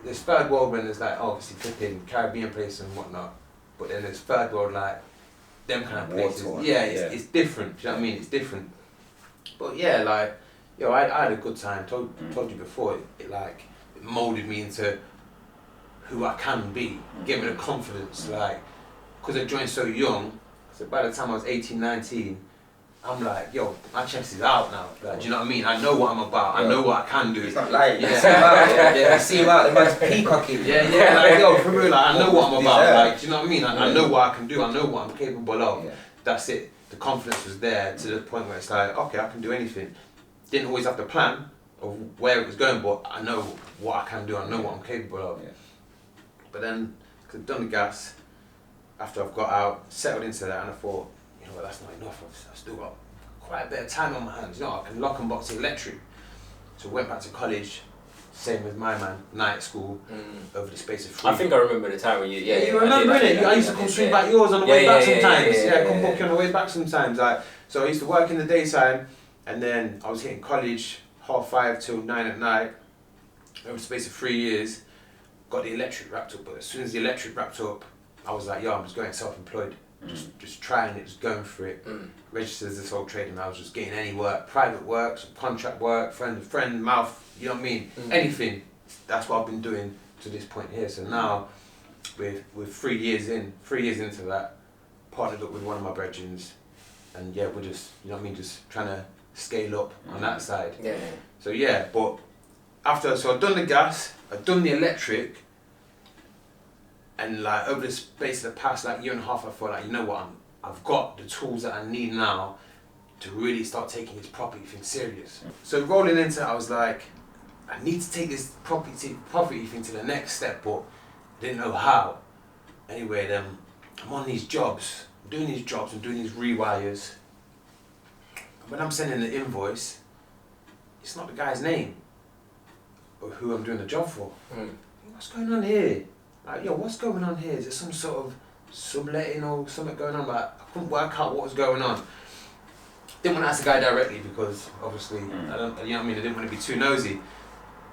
there's third world when there's like obviously flipping Caribbean places and whatnot, but then there's third world like them kind of places. It's different. Do you know what I mean? It's different. But yeah, like I had a good time. Told you before. It like it molded me into who I can be. Gave me the confidence. Like, because I joined so young. So by the time I was 18, 19. I'm like, yo, my chest is out now. Like, do you know what I mean? I know what I'm about. I know what I can do. He's not lying. Yeah. You see him out, the man's peacocking. Yeah, like, yo, for real, like, I know what I'm about. Like, do you know what I mean? I know what I can do. I know what I'm capable of. Yeah. That's it. The confidence was there to the point where it's like, okay, I can do anything. Didn't always have the plan of where it was going, but I know what I can do. I know what I'm capable of. Yeah. But then, because I've done the gas, after I've got out, settled into that, and I thought, you know what, that's not enough. I've still got quite a bit of time on my hands. You know, I can lock and box the electric. So went back to college, same with my man, night at school, over the space of 3 I think I remember the time when you, you remember it? I used to come swing back yours on the way back sometimes. Come book you on the way back sometimes. Like, so I used to work in the daytime, and then I was hitting college 5:30 till 9 at night, over the space of 3 years. Got the electric wrapped up, but as soon as the electric wrapped up, I was like, yo, I'm just going self-employed. Just trying it, just going for it. Registered as a sole trader, and I was just getting any work, private work, some contract work, friend, mouth, you know what I mean? Anything. That's what I've been doing to this point here. So now, with 3 years into that, partnered up with one of my brethren, and yeah, we're just, you know what I mean, just trying to scale up on that side. Yeah. So yeah, but so I've done the gas, I've done the electric, and like over the space of the past like year and a half, I felt like, you know what, I've got the tools that I need now to really start taking this property thing serious. So rolling into it, I was like, I need to take this property thing to the next step, but I didn't know how. Anyway, then I'm on these jobs, I'm doing these rewires. And when I'm sending the invoice, it's not the guy's name or who I'm doing the job for. What's going on here? Like, yo, what's going on here? Is there some sort of subletting or something going on? Like, I couldn't work out what was going on. Didn't want to ask the guy directly because obviously, you know what I mean, I didn't want to be too nosy.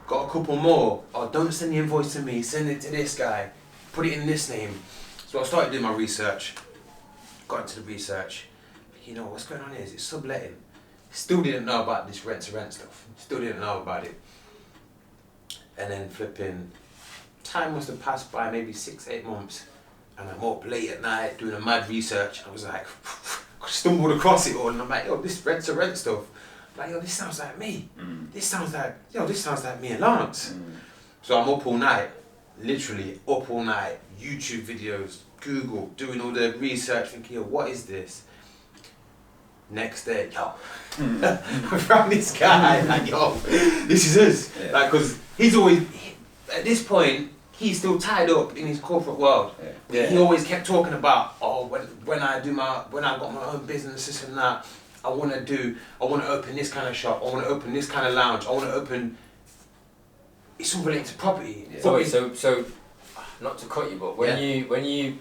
Got a couple more. Oh, don't send the invoice to me, send it to this guy. Put it in this name. So I started doing my research. Got into the research. You know, what's going on here? Is it subletting? Still didn't know about this rent-to-rent stuff. Still didn't know about it. And then flipping, time must have passed by maybe 6-8 months, and I'm up late at night doing a mad research. I was like, I stumbled across it all, and I'm like, yo, this rent-to-rent stuff. I'm like, yo, this sounds like me. This sounds like me and Lance. So I'm up all night, literally up all night, YouTube videos, Google, doing all the research, thinking, yo, what is this? Next day, yo, I found this guy, like, yo, this is us. Yeah. Like, cause he's always, at this point, he's still tied up in his corporate world. Yeah. He always kept talking about, oh, when I got my own business, this and that, I want to open this kind of shop, I want to open this kind of lounge, I want to open, it's all related to property. Yeah. So, not to cut you, but when you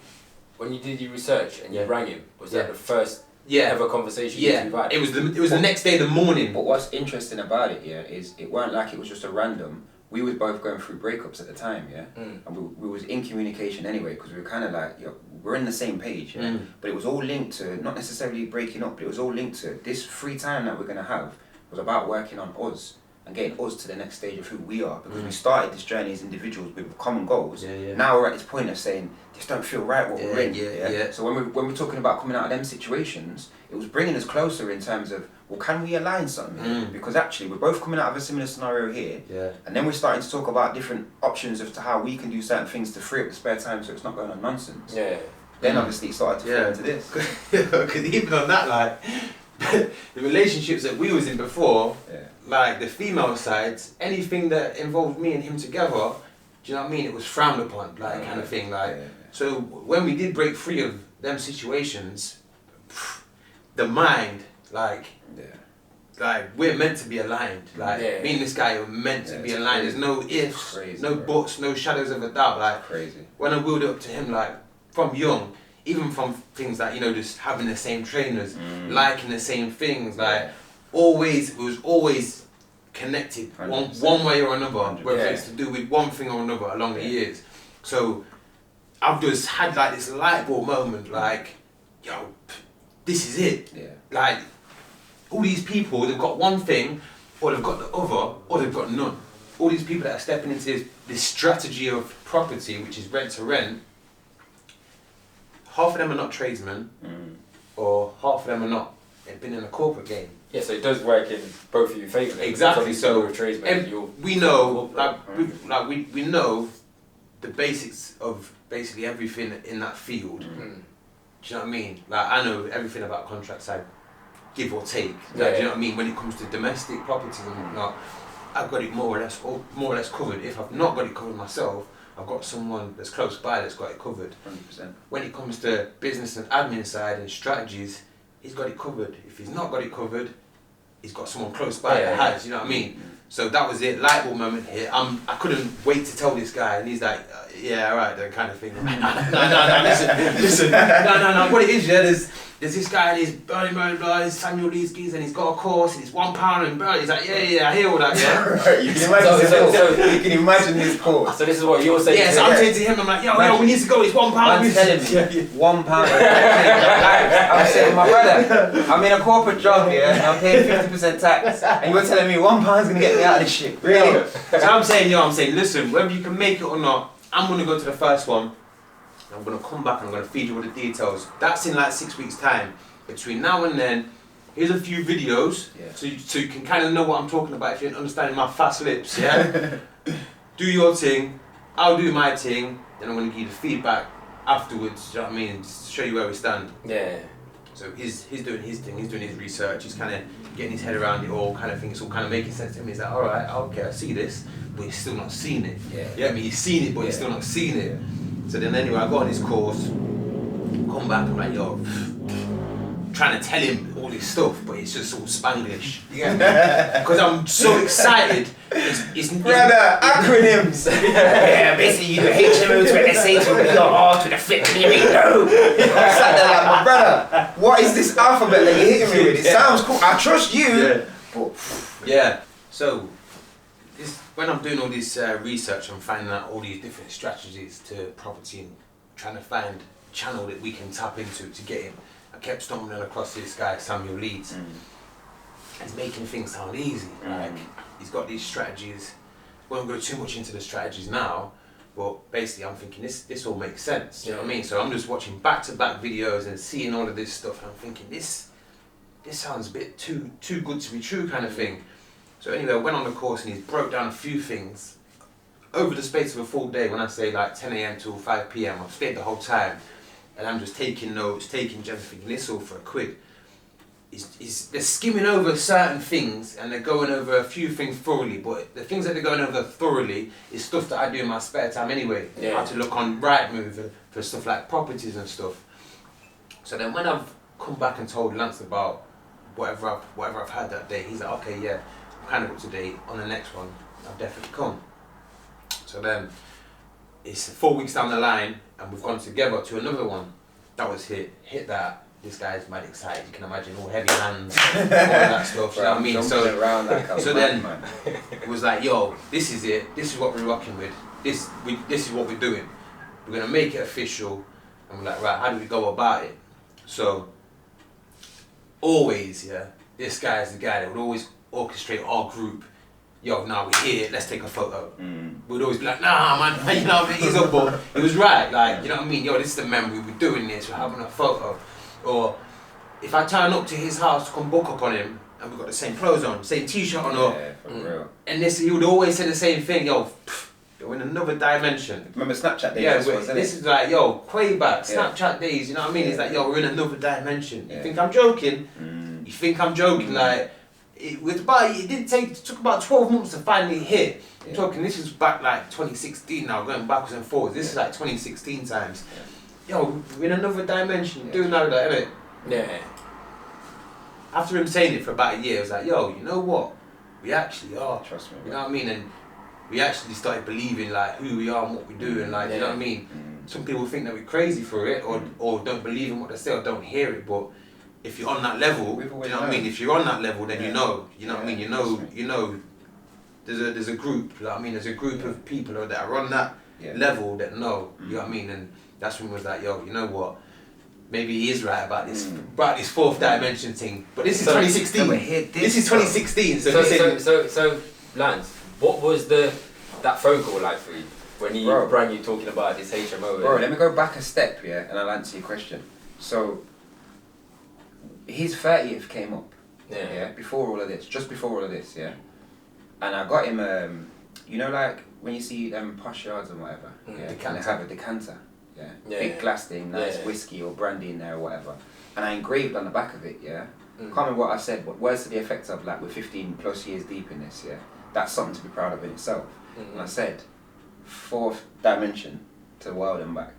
did your research and you rang him, was that the first ever conversation you've had? It was the next day, the morning. But what's interesting about it, is it weren't like it was just a random. We was both going through breakups at the time, and we was in communication anyway, because we were kind of like, we're in the same page, but it was all linked to, not necessarily breaking up, but it was all linked to this free time that we're going to have was about working on us and getting us to the next stage of who we are, because we started this journey as individuals with common goals. Now we're at this point of saying, this don't feel right what we're in. So when we're talking about coming out of them situations, it was bringing us closer in terms of, well, can we align something? Because actually we're both coming out of a similar scenario here, and then we're starting to talk about different options as to how we can do certain things to free up the spare time so it's not going on nonsense. Then obviously it started to fall into this. Because even on that, like, the relationships that we was in before, like the female sides, anything that involved me and him together, do you know what I mean? It was frowned upon, like kind of thing. Like, so when we did break free of them situations, the mind, like we're meant to be aligned. Like me and this guy are meant to be aligned. There's no ifs, no buts, no shadows of a doubt. Like when I wheeled it up to him, like from young. Even from things like, you know, just having the same trainers, liking the same things, like it was always connected 100%. one way or another, whether Yeah. it's to do with one thing or another along the years. So I've just had like this light bulb moment, like, yo, this is it. Yeah. Like, all these people, they've got one thing, or they've got the other, or they've got none. All these people that are stepping into this strategy of property, which is rent to rent, half of them are not tradesmen, or half of them are not. They've been in a corporate game. Yeah, so it does work in both of your favour. Exactly. So with tradesmen, we know, we know the basics of basically everything in that field. Do you know what I mean? Like, I know everything about contract side, give or take. Do you know what I mean? When it comes to domestic property and whatnot, I've got it more or less covered. If I've not got it covered myself, I've got someone that's close by that's got it covered. 100%. When it comes to business and admin side and strategies, he's got it covered. If he's not got it covered, he's got someone close by that has. You know what I mean? So that was it, light bulb moment here. I couldn't wait to tell this guy, and he's like, yeah, alright, then, kind of thing. No, listen, no. What it is, yeah, there's this guy and he's blah, Samuel Lee's geese, and he's got a course, and it's £1, and blah, he's like, yeah, I hear all that, yeah. Right, you can imagine you can imagine his course. So this is what you're saying. Yeah, so I'm saying to him, I'm like, yo, we need to go, it's £1. Man's telling me £1. I'm saying, my brother, I'm in a corporate job here, and I'm paying 50% tax, and you're telling me £1's gonna get me out of this shit. Really? So I'm saying, listen, whether you can make it or not, I'm gonna go to the first one. I'm gonna come back and I'm gonna feed you all the details. That's in like 6 weeks' time. Between now and then, here's a few videos, so you can kind of know what I'm talking about if you're understanding my fast lips, yeah? Do your thing, I'll do my thing, then I'm gonna give you the feedback afterwards, do you know what I mean? Just to show you where we stand. Yeah. So he's doing his thing, he's doing his research, he's kind of getting his head around it all, kind of thing. It's all kind of making sense to him. He's like, alright, okay, I see this, but he's still not seen it. Yeah, I mean, he's seen it, but he's still not seen it. So then anyway, I got on his course, come back, I'm like, yo, trying to tell him all this stuff, but it's just all Spanglish. Yeah. Because I'm so excited. It's Brother, acronyms. Yeah, basically you do HMO to an SA to R to the flip to the no. I'm sat there like, my brother, what is this alphabet that you're hitting me with? It sounds cool. I trust you. Yeah. But, yeah. So when I'm doing all this research, I'm finding out all these different strategies to property and trying to find a channel that we can tap into to get him. I kept stumbling across this guy, Samuel Leeds. He's making things sound easy. Like, he's got these strategies. Won't go too much into the strategies now, but basically I'm thinking this all makes sense. You know what I mean? So I'm just watching back-to-back videos and seeing all of this stuff, and I'm thinking this sounds a bit too good to be true, kind of thing. So anyway, I went on the course and he's broke down a few things over the space of a full day. When I say like 10 AM till 5 PM, I've stayed the whole time, and I'm just taking notes, taking gems, thinking this all for a quid. They're skimming over certain things and they're going over a few things thoroughly, but the things that they're going over thoroughly is stuff that I do in my spare time anyway. I have to look on Rightmove for stuff like properties and stuff. So then when I've come back and told Lance about whatever I've had that day, he's like, okay, yeah, I'm kind of up to date. On the next one, I'll definitely come. So then it's 4 weeks down the line and we've gone together to another one. That was hit that. This guy's mad excited, you can imagine, all heavy hands, all of that stuff, you know what I mean? So then it was like, yo, this is it, this is what we're rocking with, this is what we're doing. We're gonna make it official, and we're like, right, how do we go about it? So, always, this guy is the guy that would always orchestrate our group. Yo, now we're here, let's take a photo. We'd always be like, nah, man, you know what I mean? He's up, but he was right, like, you know what I mean? Yo, this is the memory, we're doing this, we're having a photo. Or if I turn up to his house to come book up on him, and we've got the same clothes on, same t-shirt on, for real. And he would always say the same thing, yo, you're in another dimension. Remember Snapchat days? Yeah, this is like, yo, way back, Snapchat days, you know what I mean? It's like, yo, we're in another dimension. You think I'm joking? You think I'm joking? Like, it took about 12 months to finally hit. I'm talking, this was back like 2016 now, going backwards and forwards. This is like 2016 times. Yo, we're in another dimension, do know that, innit? Yeah. After him saying it for about a year, I was like, yo, you know what? We actually are. Trust me. You know what I mean? And we actually started believing like who we are and what we do, and like, you know what I mean? Some people think that we're crazy for it, or don't believe in what they say, or don't hear it, but if you're on that level, you know what I mean? If you're on that level, then you know what I mean? You know there's a group, like, I mean, there's a group of people that are on that level that know, you know what I mean, and that's when it was like, yo, you know what, maybe he is right about this fourth dimension thing, but this is 2016. This is 2016, so Lance, what was that phone call like for you when he rang you talking about this HMO? Bro, let me go back a step, and I'll answer your question. So his 30th came up, before all of this, just before all of this, and I got him, you know, like when you see them posh yards and whatever, and they have a decanter, big glass thing, nice whiskey or brandy in there or whatever, and I engraved on the back of it, can't remember what I said, but words to the effect of, like, we're 15 plus years deep in this, that's something to be proud of in itself. And I said, fourth dimension to the world and back,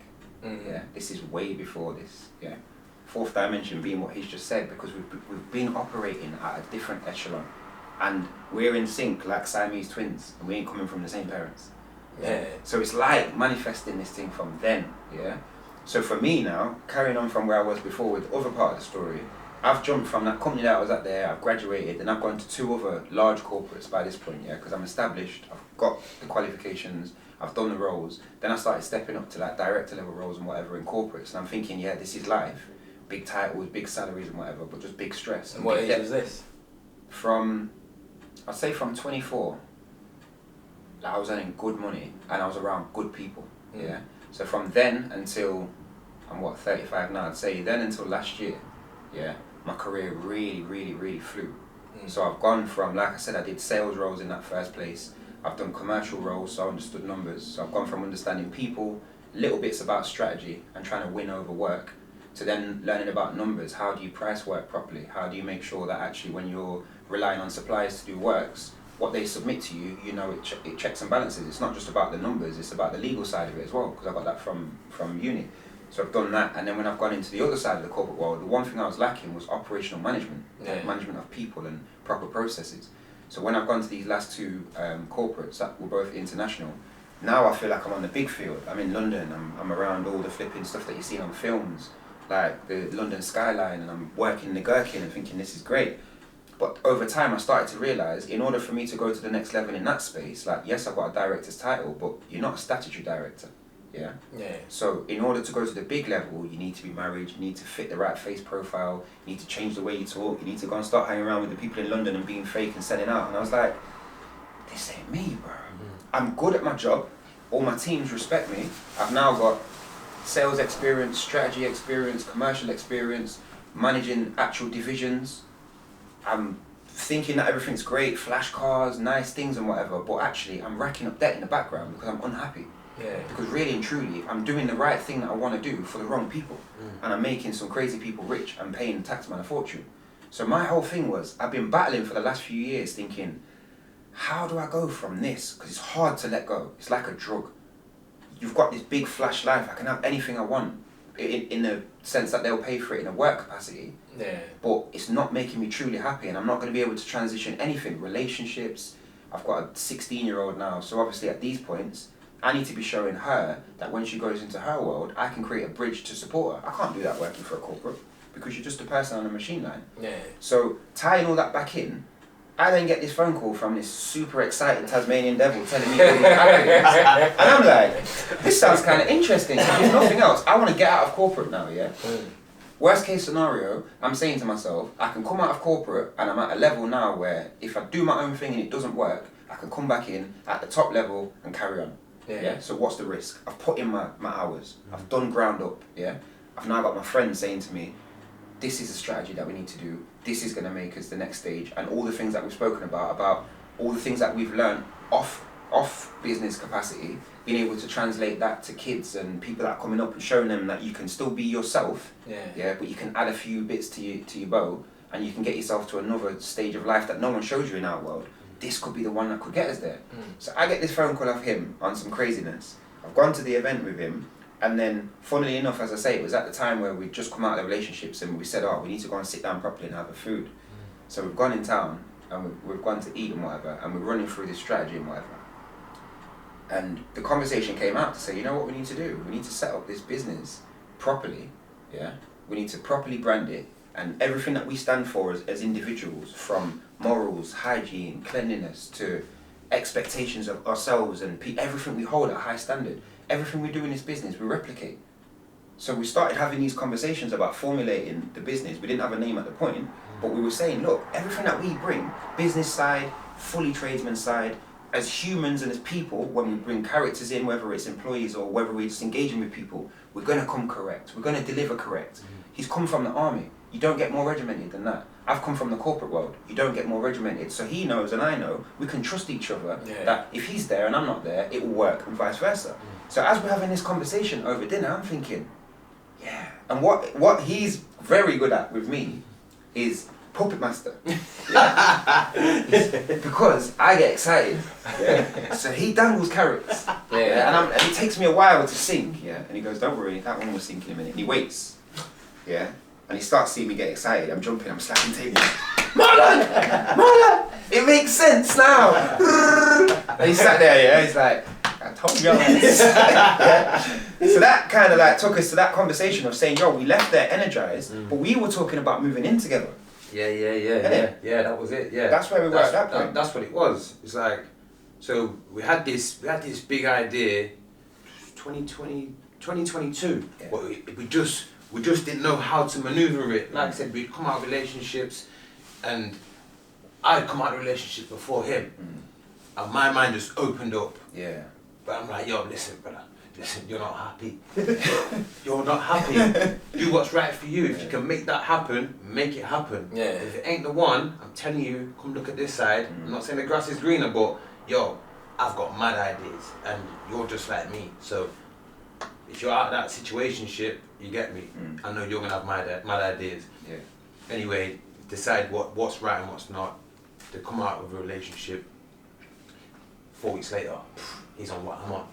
this is way before this, fourth dimension being what he's just said, because we've been operating at a different echelon, and we're in sync like Siamese twins, and we ain't coming from the same parents. So it's like manifesting this thing from then. So for me now, carrying on from where I was before with the other part of the story, I've jumped from that company that I was at there, I've graduated, and I've gone to 2 other large corporates by this point, because I'm established, I've got the qualifications, I've done the roles. Then I started stepping up to like director level roles and whatever in corporates, and I'm thinking, this is life. Big titles, big salaries and whatever, but just big stress. And what age was this? I'd say from 24, like, I was earning good money and I was around good people. So from then until I'm 35 now, I'd say then until last year, my career really, really, really flew. So I've gone from, like I said, I did sales roles in that first place. I've done commercial roles, so I understood numbers. So I've gone from understanding people, little bits about strategy and trying to win over work, to then learning about numbers. How do you price work properly? How do you make sure that actually when you're relying on suppliers to do works, what they submit to you, you know, it checks and balances. It's not just about the numbers, it's about the legal side of it as well, because I got that from uni. So I've done that, and then when I've gone into the other side of the corporate world, the one thing I was lacking was operational management, management of people and proper processes. So when I've gone to these last 2 corporates that were both international, now I feel like I'm on the big field. I'm in London, I'm around all the flipping stuff that you see on films, like the London skyline, and I'm working the gherkin and thinking this is great. But over time I started to realise, in order for me to go to the next level in that space, like, yes, I've got a director's title, but you're not a statutory director. So in order to go to the big level, you need to be married, you need to fit the right face profile, you need to change the way you talk, you need to go and start hanging around with the people in London and being fake and selling out. And I was like, this ain't me, bro. I'm good at my job, all my teams respect me, I've now got sales experience, strategy experience, commercial experience, managing actual divisions. I'm thinking that everything's great, flash cars, nice things and whatever, but actually I'm racking up debt in the background because I'm unhappy. Because really and truly, I'm doing the right thing that I want to do for the wrong people, and I'm making some crazy people rich and paying the taxman a fortune. So my whole thing was, I've been battling for the last few years thinking, how do I go from this? Because it's hard to let go. It's like a drug. You've got this big flash life, I can have anything I want, in the sense that they'll pay for it in a work capacity, but it's not making me truly happy, and I'm not going to be able to transition anything, relationships. I've got a 16-year-old now, so obviously at these points, I need to be showing her that when she goes into her world, I can create a bridge to support her. I can't do that working for a corporate, because you're just a person on a machine line. So tying all that back in, I then get this phone call from this super excited Tasmanian devil telling me all these acronyms. And I'm like, this sounds kind of interesting. If nothing else, I want to get out of corporate now, Worst case scenario, I'm saying to myself, I can come out of corporate and I'm at a level now where if I do my own thing and it doesn't work, I can come back in at the top level and carry on. So what's the risk? I've put in my hours. I've done ground up. I've now got my friends saying to me, this is a strategy that we need to do. This is going to make us the next stage. And all the things that we've spoken about all the things that we've learned off business capacity, being able to translate that to kids and people that are coming up and showing them that you can still be yourself. But you can add a few bits to your bow, and you can get yourself to another stage of life that no one shows you in our world. This could be the one that could get us there. So I get this phone call off him on some craziness. I've gone to the event with him, and then funnily enough, as I say, it was at the time where we'd just come out of the relationships and we said, we need to go and sit down properly and have a food. So we've gone in town and we've gone to eat and whatever, and we're running through this strategy and whatever. And the conversation came out to say, you know what we need to do? We need to set up this business properly, We need to properly brand it, and everything that we stand for as individuals, from morals, hygiene, cleanliness, to expectations of ourselves and everything we hold at a high standard. Everything we do in this business, we replicate. So we started having these conversations about formulating the business. We didn't have a name at the point, but we were saying, look, everything that we bring, business side, fully tradesman side, as humans and as people, when we bring characters in, whether it's employees or whether we're just engaging with people, we're going to come correct. We're going to deliver correct. He's come from the army. You don't get more regimented than that. I've come from the corporate world. You don't get more regimented. So he knows and I know we can trust each other that if he's there and I'm not there, it will work and vice versa. So as we're having this conversation over dinner, I'm thinking, yeah. And what he's very good at with me is puppet master. Because I get excited. Yeah. So he dangles carrots. And it takes me a while to sink. Yeah. And he goes, don't worry, that one will sink in a minute. And he waits. Yeah. And he starts seeing me get excited. I'm jumping, I'm slapping tables. Marlon! It makes sense now! And he sat there, yeah, he's like, I told you this. Yeah. So that kind of like took us to that conversation of saying, yo, we left there energized, but we were talking about moving in together. Yeah, that was it, yeah. That's where we were at that point. That's what it was. It's like, so we had this big idea, 2022, but we just didn't know how to maneuver it. Like I said, we'd come out of relationships, and I'd come out of relationships before him, and my mind just opened up. Yeah. But I'm like, yo, listen, brother, you're not happy. You're not happy. Do what's right for you. If you can make that happen, make it happen. Yeah. If it ain't the one, I'm telling you, come look at this side. I'm not saying the grass is greener, but yo, I've got mad ideas, and you're just like me. So if you're out of that situationship, you get me. I know you're gonna have mad ideas. Yeah. Anyway, decide what's right and what's not. To come out of a relationship. 4 weeks later, he's on what I'm on.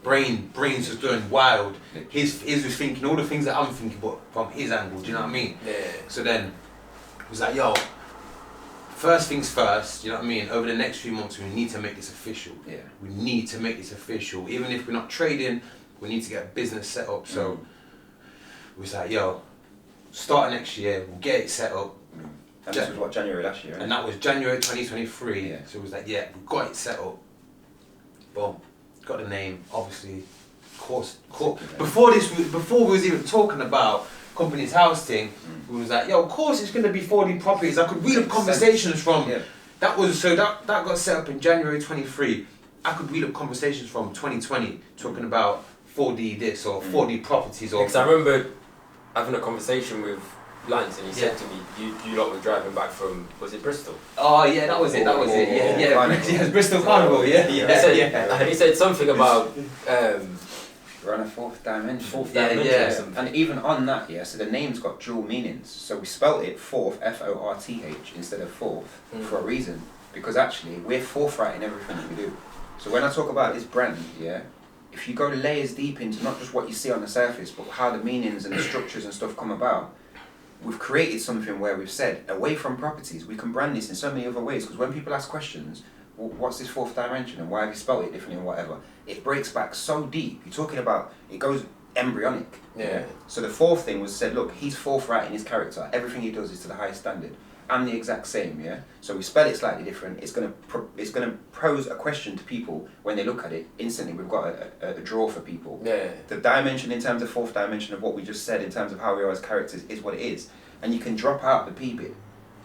Brain's just going wild. He's just thinking all the things that I'm thinking, but from his angle. Do you know what I mean? Yeah. So then it was like, yo, first things first. You know what I mean? Over the next few months, we need to make this official. Yeah. We need to make this official. Even if we're not trading, we need to get a business set up. So we was like, yo, start next year. We'll get it set up. And this was what, January last year? Right? And that was January 2023. Yeah. So it was like, yeah, we got it set up. Boom. Got the name, obviously. Course. Before we was even talking about company's house thing, we was like, yo, of course it's gonna be 4D properties. I could read up conversations from. Yeah. That got set up in January 23. I could read up conversations from 2020 talking about 4D this or 4D properties or. Because I remember having a conversation with Lance, and he said to me, you lot were driving back from, was it Bristol? Oh yeah, that was it. Yeah, Bristol Carnival. Yeah. He said something about we're on a fourth dimension. Or something. And even on that, so the name's got dual meanings. So we spelt it fourth, Forth, instead of fourth, for a reason. Because actually, we're forthright in everything that we do. So when I talk about this brand, if you go layers deep into not just what you see on the surface, but how the meanings and the structures and stuff come about, we've created something where we've said, away from properties, we can brand this in so many other ways. Because when people ask questions, well, what's this fourth dimension and why have you spelled it differently and whatever, it breaks back so deep. You're talking about, it goes embryonic. Yeah. So the fourth thing was said, look, he's forthright in his character. Everything he does is to the highest standard. I'm the exact same, So we spell it slightly different. It's gonna pose a question to people when they look at it. Instantly, we've got a draw for people. Yeah. The dimension in terms of fourth dimension of what we just said in terms of how we are as characters is what it is, and you can drop out the P bit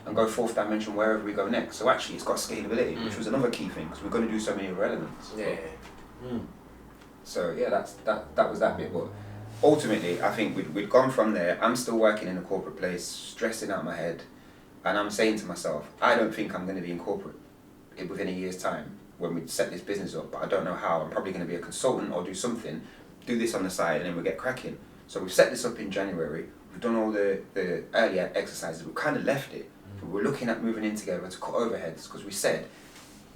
and go fourth dimension wherever we go next. So actually, it's got scalability, which was another key thing because we're going to do so many other elements. Yeah. So that was that bit, but. Ultimately, I think we'd gone from there. I'm still working in a corporate place, stressing out my head. And I'm saying to myself, I don't think I'm going to be in corporate within a year's time when we set this business up, but I don't know how. I'm probably going to be a consultant or do something, do this on the side, and then we'll get cracking. So we've set this up in January. We've done all the earlier exercises. We've kind of left it. But we're looking at moving in together to cut overheads because we said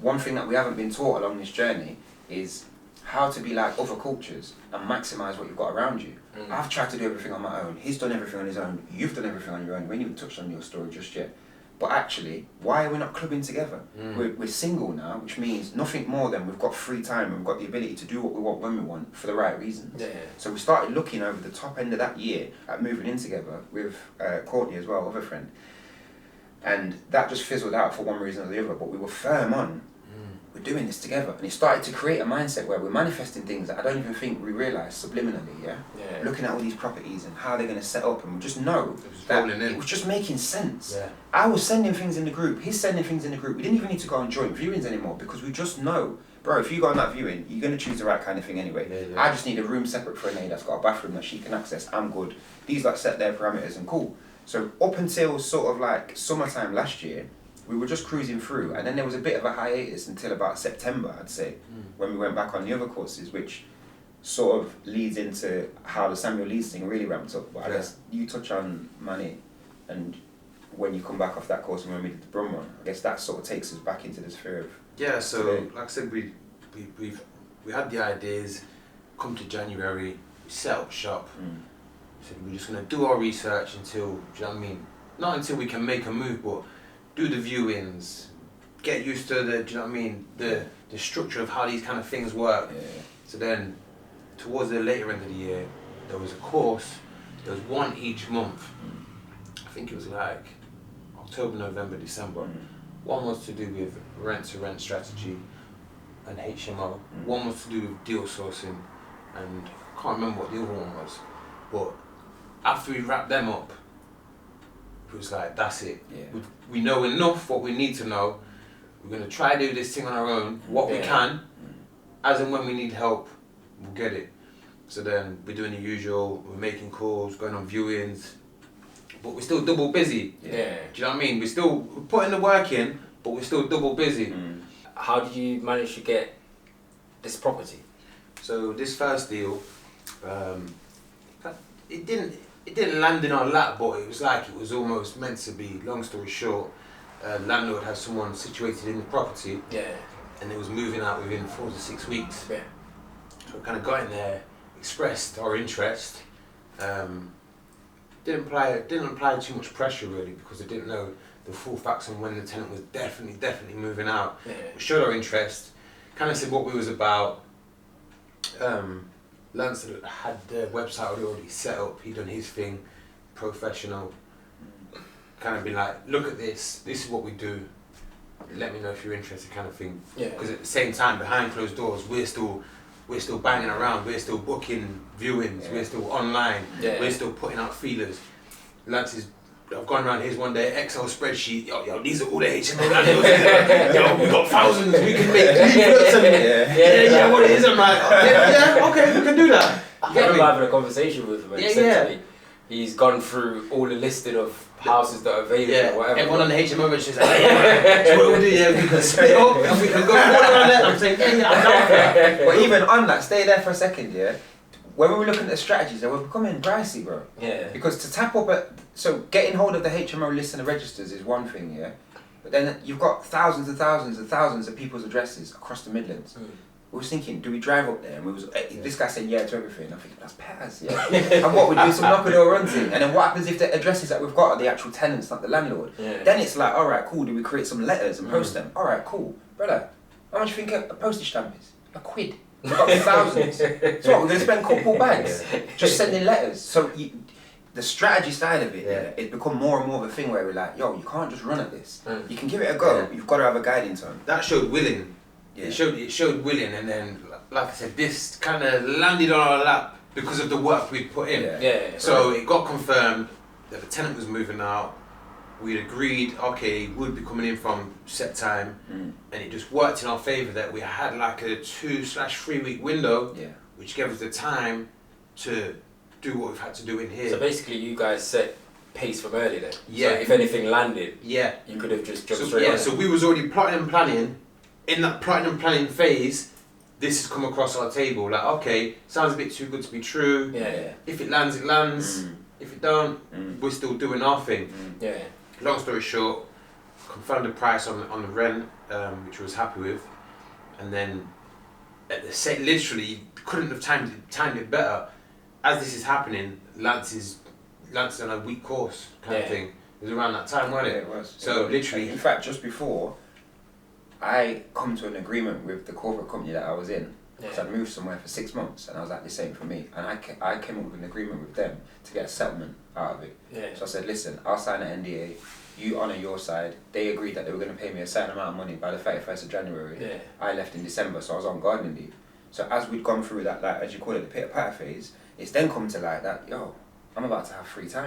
one thing that we haven't been taught along this journey is how to be like other cultures and maximise what you've got around you. I've tried to do everything on my own. He's done everything on his own. You've done everything on your own. We haven't even touched on your story just yet. But actually, why are we not clubbing together? We're single now, which means nothing more than we've got free time and we've got the ability to do what we want when we want for the right reasons. Yeah. So we started looking over the top end of that year at moving in together with Courtney as well, other friend. And that just fizzled out for one reason or the other, but we were firm on we're doing this together. And it started to create a mindset where we're manifesting things that I don't even think we realise subliminally, yeah? Looking at all these properties and how they're going to set up, and we just know that it was just making sense. Yeah. I was sending things in the group, he's sending things in the group. We didn't even need to go on joint viewings anymore because we just know, bro, if you go on that viewing, you're going to choose the right kind of thing anyway. Yeah. I just need a room separate for Renee that's got a bathroom that she can access. I'm good. These like set their parameters and cool. So up until sort of like summertime last year, we were just cruising through, and then there was a bit of a hiatus until about September, I'd say, when we went back on the other courses, which sort of leads into how the Samuel Leeds thing really ramped up. But I guess you touch on money, and when you come back off that course and when we did the Brum one, I guess that sort of takes us back into the sphere of so today. like I said, we had the ideas. Come to January, we set up shop. So we're just gonna do our research until, do you know what I mean? Not until we can make a move, but do the viewings, get used to the, do you know what I mean? The structure of how these kind of things work. So then, towards the later end of the year, there was a course. There was one each month. I think it was like October, November, December. One was to do with rent-to-rent strategy and HMO. One was to do with deal sourcing, and I can't remember what the other one was. But after we wrapped them up, it was like, that's it. We know enough what we need to know. We're going to try to do this thing on our own, what we can. As and when we need help, we'll get it. So then we're doing the usual, we're making calls, going on viewings, but we're still double busy. Do you know what I mean? We're putting the work in, but we're still double busy. How did you manage to get this property? So this first deal, it didn't land in our lap, but it was like it was almost meant to be. Long story short, landlord had someone situated in the property, and it was moving out within 4 to 6 weeks. So we kind of got in there, expressed our interest. Didn't apply too much pressure really, because I didn't know the full facts on when the tenant was definitely moving out. We showed our interest, kind of said what we was about. Lance had the website already set up, he'd done his thing, professional. Kind of been like, look at this is what we do, let me know if you're interested, kind of thing. Because at the same time, behind closed doors, we're still banging around, we're still booking viewings, we're still online, we're still putting out feelers. Lance I've gone around his one day, Excel spreadsheet, yo, these are all the HMO landlords. Yo, we've got thousands, we can make leaflets and what it is, I'm like, okay, we can do that. I remember having a conversation with him and he said to me, he's gone through all the listing of houses that are available or whatever. Everyone on the HMO is just like, so what we do, we can split up and we can go all around there. I'm saying, I'm down for that. But even on that, stay there for a second, when we were looking at the strategies, they were becoming pricey, bro. Because to tap up so getting hold of the HMO lists and the registers is one thing, but then you've got thousands and thousands and thousands of people's addresses across the Midlands. We was thinking, do we drive up there? And this guy said to everything. I think that's pairs, And what, we do some knock on door runs in? And then what happens if the addresses that we've got are the actual tenants, not the landlord? Then it's like, alright, cool, do we create some letters and post them? Alright, cool. Brother, how much do you think a postage stamp is? £1. We've got thousands. So what, we're going to spend a couple bags just sending letters. So the strategy side of it, it's become more and more of a thing where we're like, yo, you can't just run at this. You can give it a go, but you've got to have a guiding tone. That showed willing. It showed willing, and then, like I said, this kind of landed on our lap because of the work we'd put in. So it got confirmed that the tenant was moving out. We'd agreed, okay, we'd be coming in from set time, and it just worked in our favour that we had like a 2/3 week window, which gave us the time to do what we've had to do in here. So basically, you guys set pace from early then. So if anything landed, you could have just jumped straight on. So we was already plotting and planning. In that plotting and planning phase, this has come across our table. Like, okay, sounds a bit too good to be true. If it lands, it lands. If it don't, we're still doing our thing. Long story short, confirmed the price on the rent, which I was happy with, and then at the literally couldn't have timed it better. As this is happening, Lance on a week course kind of thing. It was around that time, wasn't it? It was. So literally, in fact, just before, I come to an agreement with the corporate company that I was in, because I'd moved somewhere for 6 months, and I was like, this ain't for me. And I came up with an agreement with them to get a settlement out of it. Yeah. So I said, listen, I'll sign an NDA. You honour your side. They agreed that they were going to pay me a certain amount of money by the 31st of January. Yeah. I left in December, so I was on gardening leave. So as we'd gone through that, like, as you call it, the pitter-patter phase, it's then come to like that, yo, I'm about to have free time.